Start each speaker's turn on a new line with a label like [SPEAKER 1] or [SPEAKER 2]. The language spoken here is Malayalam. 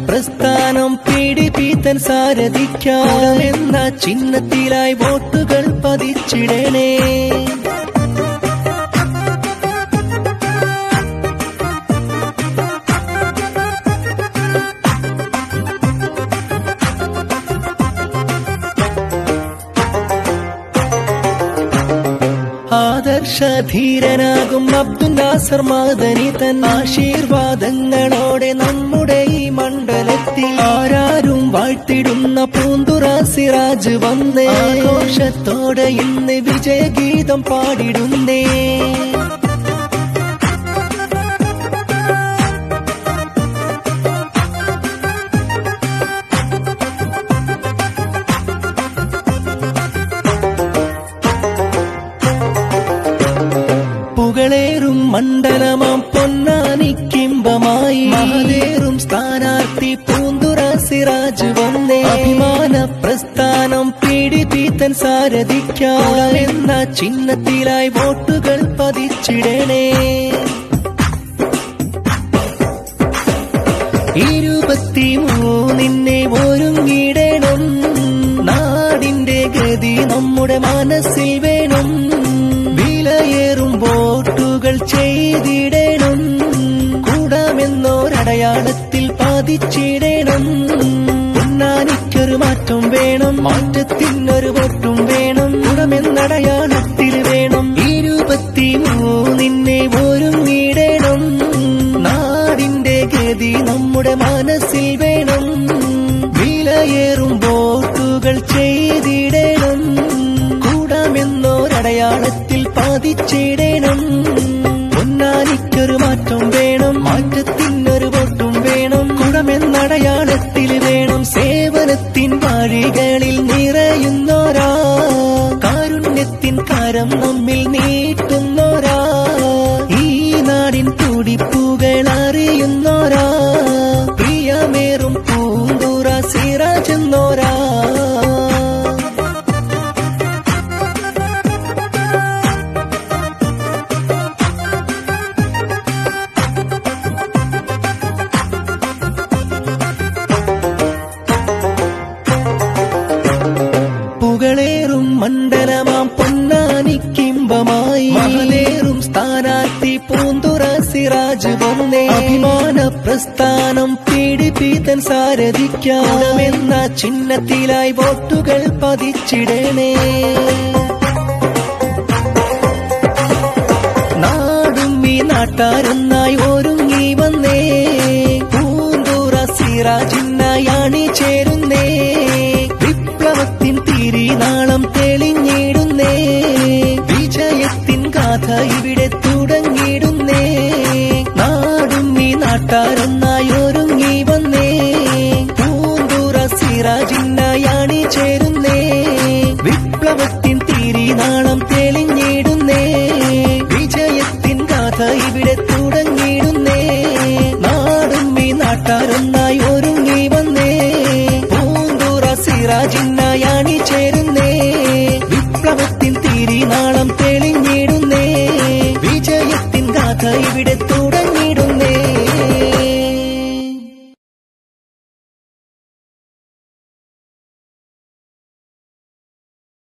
[SPEAKER 1] പ്രസ്ഥാനം പീഡിപ്പിത്തൻ സാരഥിക്കാമെന്ന ചിഹ്നത്തിലായി വോട്ടുകൾ പതിച്ചിടണേ. ആദർശധീരനാകും അബ്ദുൽ നാസർ മദനി തൻ ആശീർവാദങ്ങളോടെ നമ്മുടെ ഈ മണ്ഡലത്തിൽ ആരാരും വാഴ്ത്തിടുന്ന പൂന്തുറ സിറാജ് വന്നേ. ആഘോഷത്തോടെ ഇന്ന് വിജയഗീതം പാടിടുന്നേ. പുകളേറും മണ്ഡലമാം പൊന്നാനിക്കിമ്പമായി മഹലേറും സ്ഥാനാർത്ഥി പൂന്തുറ സിറാജ് വന്നേ. അഭിമാന പ്രസ്ഥാനം പീഡിപ്പിത്തൻ സാരഥിക്കാമെന്ന ചിഹ്നത്തിലായി വോട്ടുകൾ പതിച്ചിടണേ. 23 ഒരുങ്ങിടണം. നാടിന്റെ ഗതി നമ്മുടെ മനസ്സിൽ വേണം. വിലയേറും വോട്ടുകൾ ചെയ്തിടണം. കൂടാമെന്നൊരടയാളത്തിൽ പതിച്ചിടണം. പൊന്നാനിക്കൊരു മാറ്റം വേണം. മാറ്റത്തിനൊരു വോട്ടും വേണം. കൂടമെന്നടയാളത്തിൽ വേണം. 23 ഒരുങ്ങിടണം. നാടിന്റെ ഗതി നമ്മുടെ മനസ്സിൽ വേണം. വിലയേറും വോട്ടുകൾ ചെയ്തിടണം. കൂടാമെന്നൊരടയാളത്തിൽ പതിച്ചിടണം. പൊന്നാനിക്കൊരു മാറ്റം വേണം. മാറ്റത്തിനൊരു വോട്ടും വേണം. കുടമെന്നടയാളത്തിൽ വേണം. സേവനത്തിൻ വഴികളിൽ നിറയുന്നോരാ, കാരുണ്യത്തിൻ കരം നമ്മിൽ നീട്ടുന്നോരാ, ഈ നാടിൻ തുടിപ്പുകൾ അറിയുന്നോരാ, പ്രിയമേറും പൂന്തുറ സിറാജ് എന്നോരാ. പുകളേറും മണ്ഡലമാം പൊന്നാനിക്കിമ്പമായി മഹലേറും സ്ഥാനാർത്ഥി പൂന്തുറ സിറാജ് വന്നേ. അഭിമാന പ്രസ്ഥാനം പീഡിപ്പിത്തൻ സാരഥിക്കാമെന്ന ചിഹ്നത്തിലായി വോട്ടുകൾ പതിച്ചിടണേ. നാടും ഈ നാട്ടാരൊന്നായി ഒരുങ്ങി വന്നേ. പൂന്തുറ സിറാജിനായി അണിചേരുന്നേ. വിപ്ലവത്തിൻ തിരിനാളം തെളിഞ്ഞിടുന്നേ. വിജയത്തിൻ ഗാഥ ഇവിടെ തുടങ്ങിടുന്നേ. നാടും ഈ നാട്ടാരൊന്നായി ഒരുങ്ങി വന്നേ. പൂന്തുറ സിറാജിനായി അണിചേരുന്നേ. വിപ്ലവത്തിൻ തിരിനാളം തെളിഞ്ഞിടുന്നേ. വിജയത്തിൻ ഗാഥ ഇവിടെ തുടങ്ങിടുന്നേ. നാടും ഈ നാട്ടാരൊന്നായി ഒരുങ്ങി വന്നേ. പൂന്തുറ സിറാജിനായി അണിചേരുന്നേ. വിപ്ലവത്തിൻ തിരിനാളം തെളിഞ്ഞിടുന്നേ. വിജയത്തിൻ ഗാഥ ഇവിടെ